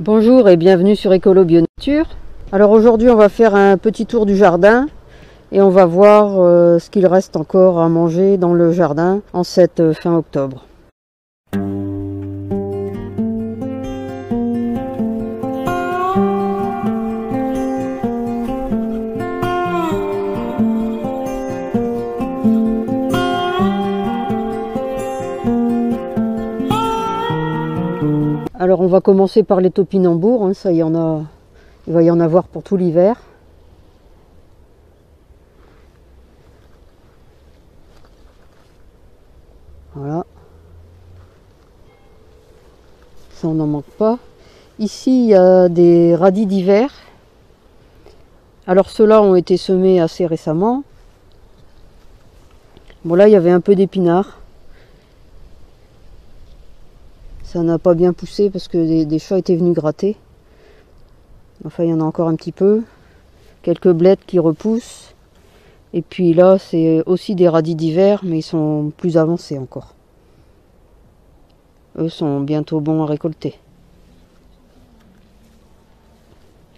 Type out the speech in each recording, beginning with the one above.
Bonjour et bienvenue sur Écolo Bio Nature. Alors aujourd'hui on va faire un petit tour du jardin et on va voir ce qu'il reste encore à manger dans le jardin en cette fin octobre. Alors on va commencer par les topinambours, hein, ça il va y en avoir pour tout l'hiver. Voilà. Ça on n'en manque pas. Ici il y a des radis d'hiver. Alors ceux-là ont été semés assez récemment. Bon là il y avait un peu d'épinards. Ça n'a pas bien poussé parce que des chats étaient venus gratter. Enfin, il y en a encore un petit peu. Quelques blettes qui repoussent. Et puis là, c'est aussi des radis d'hiver, mais ils sont plus avancés encore. Eux sont bientôt bons à récolter.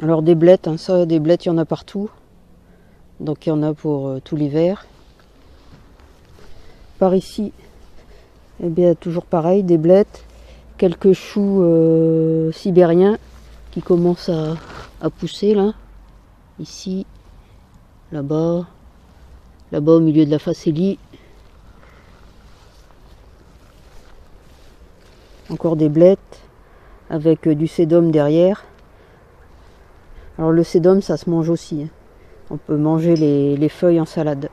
Alors des blettes, hein, ça, des blettes, il y en a partout. Donc il y en a pour tout l'hiver. Par ici, eh bien, toujours pareil, des blettes. Quelques choux sibériens qui commencent à pousser là, ici, là-bas au milieu de la facélie. Encore des blettes avec du sédum derrière. Alors le sédum ça se mange aussi, hein. On peut manger les feuilles en salade.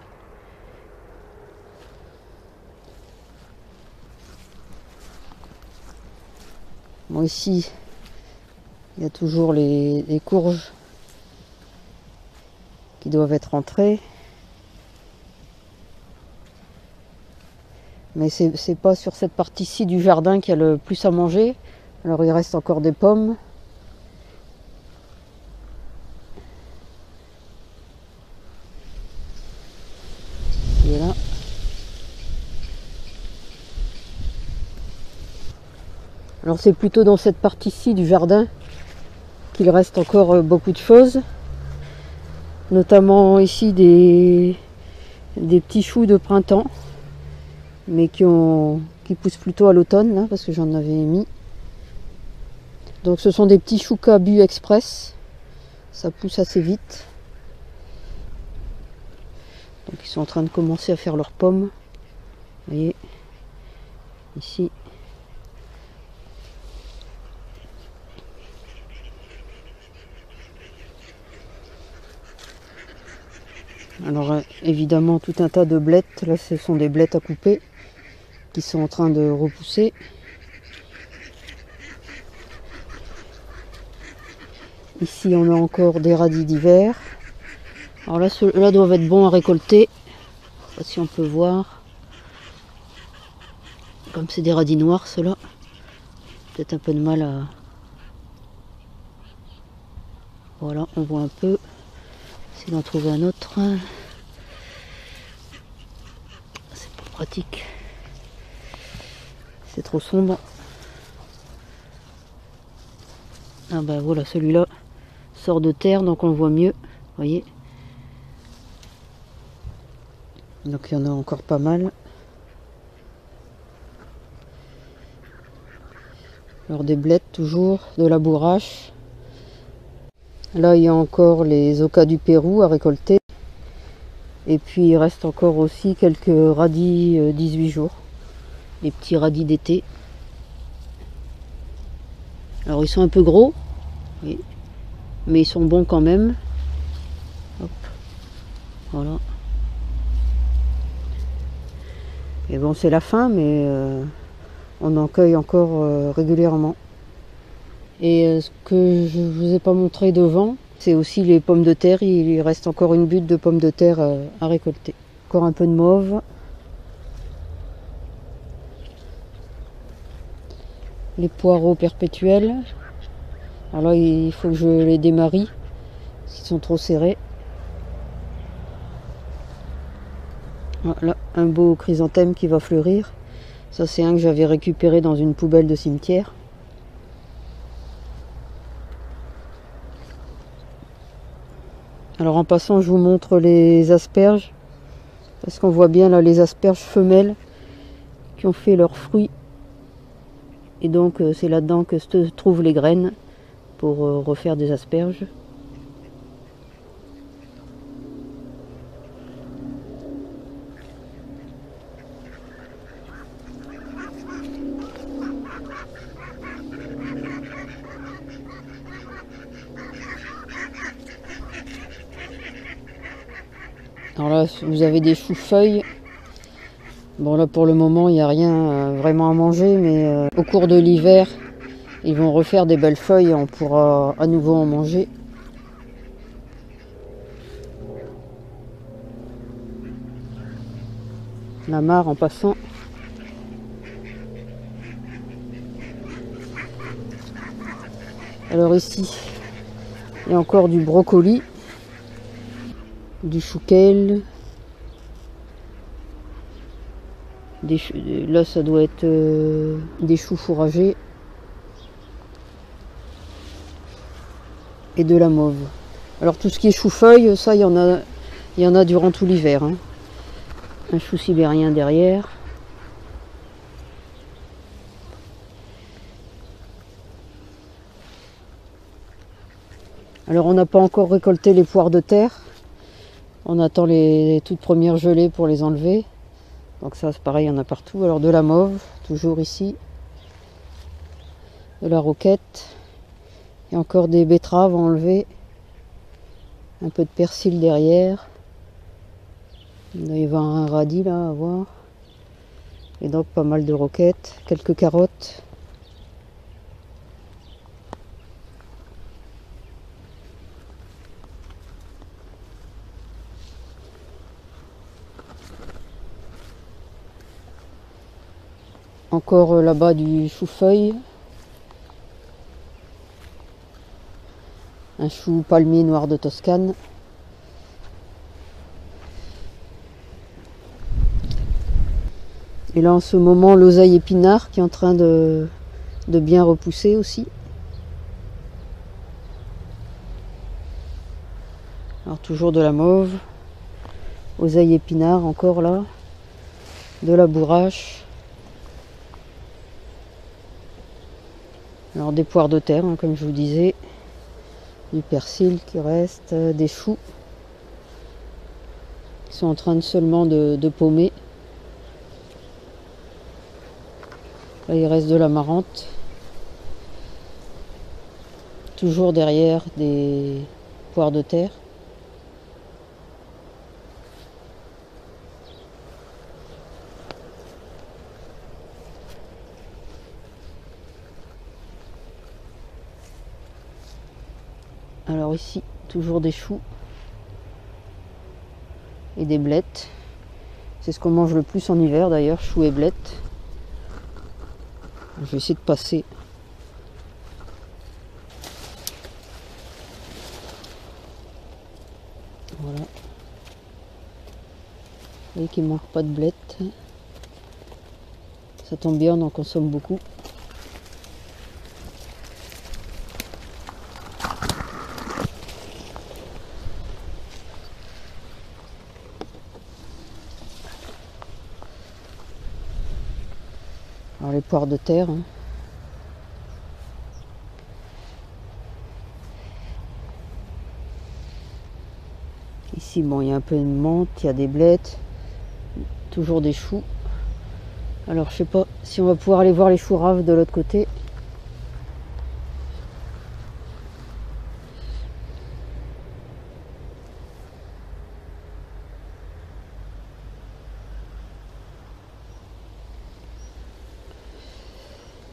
Bon, ici, il y a toujours les courges qui doivent être rentrées. Mais c'est pas sur cette partie-ci du jardin qu'il y a le plus à manger. Alors il reste encore des pommes. Et là. Alors c'est plutôt dans cette partie-ci du jardin qu'il reste encore beaucoup de choses. Notamment ici des petits choux de printemps. Mais qui poussent plutôt à l'automne, là, parce que j'en avais mis. Donc ce sont des petits choux Cabu Express. Ça pousse assez vite. Donc ils sont en train de commencer à faire leurs pommes. Vous voyez, ici. Alors évidemment tout un tas de blettes, là ce sont des blettes à couper qui sont en train de repousser. Ici on a encore des radis d'hiver. Alors là ceux-là doivent être bons à récolter. Je sais pas si on peut voir. Comme c'est des radis noirs ceux-là. Peut-être un peu de mal à... Voilà, on voit un peu. Essayer d'en trouver un autre. C'est pas pratique. C'est trop sombre. Ah bah voilà, celui-là sort de terre, donc on voit mieux. Vous voyez. Donc il y en a encore pas mal. Alors des blettes toujours, de la bourrache. Là il y a encore les ocas du Pérou à récolter. Et puis il reste encore aussi quelques radis 18 jours. Les petits radis d'été. Alors ils sont un peu gros. Oui. Mais ils sont bons quand même. Hop. Voilà. Et bon c'est la fin mais on en cueille encore régulièrement. Et ce que je ne vous ai pas montré devant, c'est aussi les pommes de terre. Il reste encore une butte de pommes de terre à récolter. Encore un peu de mauve. Les poireaux perpétuels. Alors là, il faut que je les démarie. Ils sont trop serrés. Voilà, un beau chrysanthème qui va fleurir. Ça, c'est un que j'avais récupéré dans une poubelle de cimetière. Alors en passant, je vous montre les asperges, parce qu'on voit bien là les asperges femelles qui ont fait leurs fruits. Et donc c'est là-dedans que se trouvent les graines pour refaire des asperges. Alors là, vous avez des choux-feuilles. Bon là pour le moment, il n'y a rien vraiment à manger, mais au cours de l'hiver, ils vont refaire des belles feuilles et on pourra à nouveau en manger. La mare en passant. Alors ici, il y a encore du brocoli, du chouquel. Là ça doit être des choux fourragés. Et de la mauve. Alors tout ce qui est chou-feuille, ça il y en a durant tout l'hiver. Hein. Un chou sibérien derrière. Alors on n'a pas encore récolté les poires de terre. On attend les toutes premières gelées pour les enlever. Donc ça c'est pareil, il y en a partout. Alors de la mauve, toujours ici. De la roquette. Et encore des betteraves à enlever. Un peu de persil derrière. Il doit y avoir un radis là à voir. Et donc pas mal de roquettes. Quelques carottes. Encore là-bas du chou-feuille. Un chou palmier noir de Toscane. Et là en ce moment l'oseille épinard qui est en train de bien repousser aussi. Alors toujours de la mauve. Oseille épinard encore là. De la bourrache. Alors des poires de terre, hein, comme je vous disais, du persil qui reste, des choux qui sont en train seulement de paumer. Là il reste de la marante. Toujours derrière des poires de terre. Alors ici, toujours des choux et des blettes. C'est ce qu'on mange le plus en hiver d'ailleurs, choux et blettes. Je vais essayer de passer. Voilà. Vous voyez qu'il ne manque pas de blettes. Ça tombe bien, on en consomme beaucoup. Alors les poires de terre. Hein. Ici, bon, il y a un peu de menthe, il y a des blettes, toujours des choux. Alors je sais pas si on va pouvoir aller voir les choux raves de l'autre côté.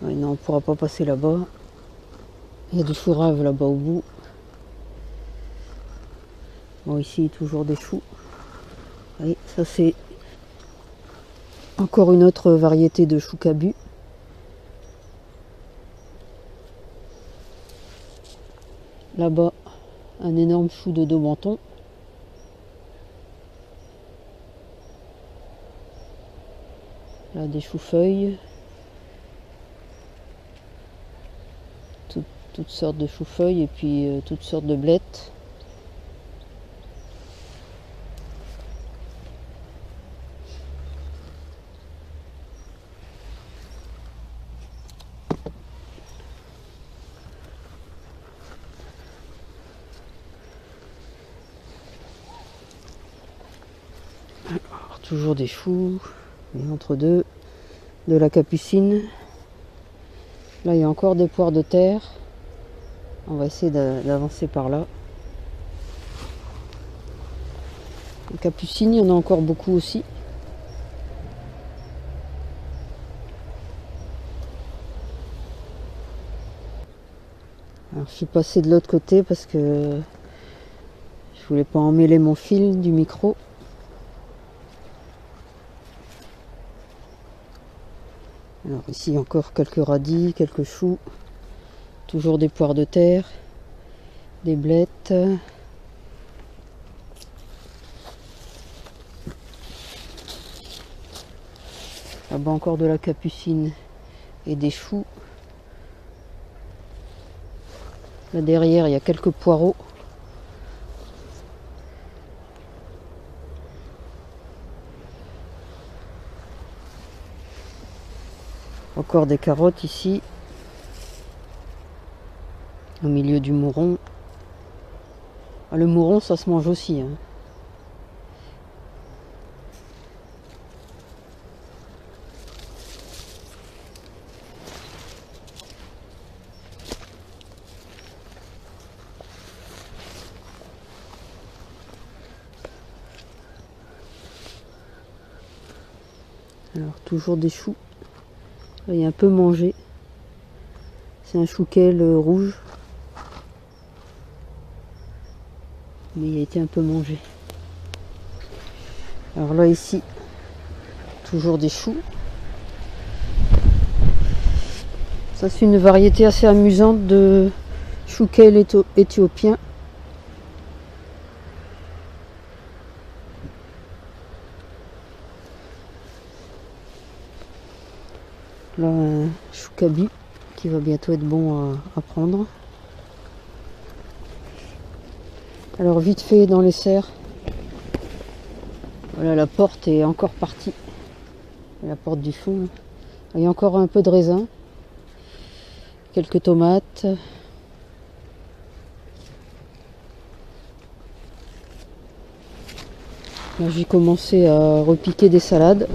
Ouais, non, on pourra pas passer là-bas. Il y a du chou rave là-bas au bout. Bon, ici, toujours des choux. Oui, ça c'est encore une autre variété de chou cabu. Là-bas, un énorme chou de dos menton. Là, des choux-feuilles. Toutes sortes de choux-feuilles et puis toutes sortes de blettes. toujours des choux, et entre deux, de la capucine. Là, il y a encore des poires de terre. On va essayer d'avancer par là. Les capucines, il y en a encore beaucoup aussi. Alors, je suis passée de l'autre côté parce que je voulais pas emmêler mon fil du micro. Alors ici encore quelques radis, quelques choux, toujours des poires de terre, des blettes. Là-bas encore de la capucine et des choux. Là derrière il y a quelques poireaux. Encore des carottes ici, au milieu du mouron. Ah, le mouron, ça se mange aussi, hein. Alors, toujours des choux. Là, il y a un peu mangé. C'est un chouquel rouge. Mais il a été un peu mangé. Alors là, ici, toujours des choux. Ça, c'est une variété assez amusante de chouquel éthiopien. Là, un choukabi qui va bientôt être bon à prendre. Alors, vite fait dans les serres. Voilà, la porte est encore partie. La porte du fond. Il y a encore un peu de raisin. Quelques tomates. Là, j'ai commencé à repiquer des salades.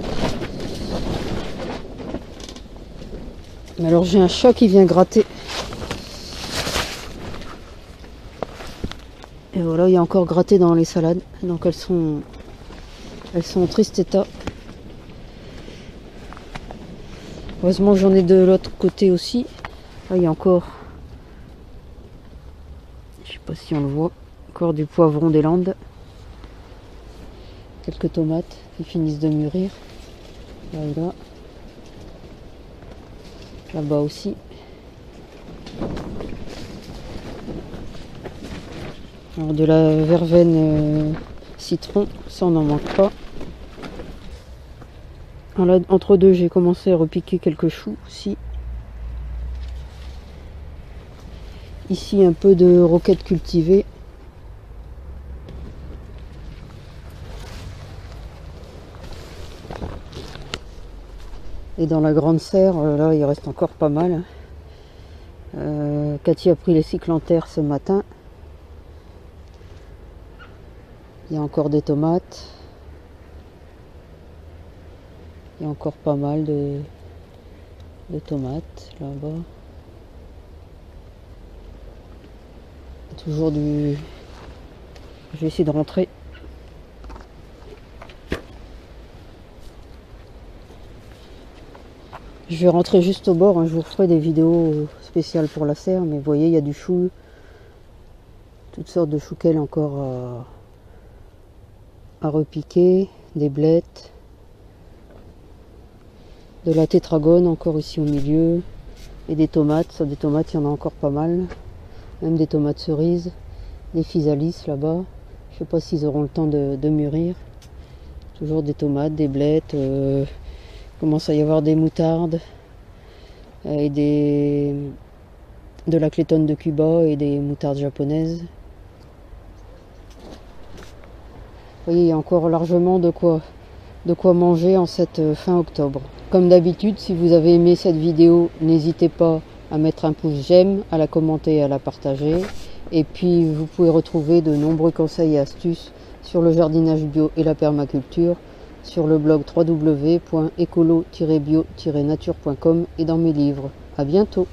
Alors j'ai un chat qui vient gratter. Et voilà, il y a encore gratté dans les salades. Donc elles sont en triste état. Heureusement j'en ai de l'autre côté aussi. Là il y a encore, je sais pas si on le voit, encore du poivron des Landes. Quelques tomates qui finissent de mûrir. Là et là. Là-bas aussi. Alors de la verveine citron, ça on n'en manque pas. Alors là, entre deux, j'ai commencé à repiquer quelques choux aussi. Ici un peu de roquette cultivée. Et dans la grande serre, là il reste encore pas mal. Cathy a pris les cyclanthères ce matin. Il y a encore des tomates. Il y a encore pas mal de tomates là-bas. Toujours du... Je vais essayer de rentrer. Je vais rentrer juste au bord, hein. Je vous ferai des vidéos spéciales pour la serre, mais vous voyez, il y a du chou, toutes sortes de chouquels encore à repiquer, des blettes, de la tétragone encore ici au milieu, et des tomates. Ça, des tomates, il y en a encore pas mal, même des tomates cerises, des physalis là-bas. Je sais pas s'ils auront le temps de mûrir. Toujours des tomates, des blettes. Commence à y avoir des moutardes et de la clétonne de Cuba et des moutardes japonaises. Vous voyez, il y a encore largement de quoi manger en cette fin octobre. Comme d'habitude, si vous avez aimé cette vidéo, n'hésitez pas à mettre un pouce j'aime, à la commenter et à la partager. Et puis vous pouvez retrouver de nombreux conseils et astuces sur le jardinage bio et la permaculture sur le blog www.écolo-bio-nature.com et dans mes livres. À bientôt.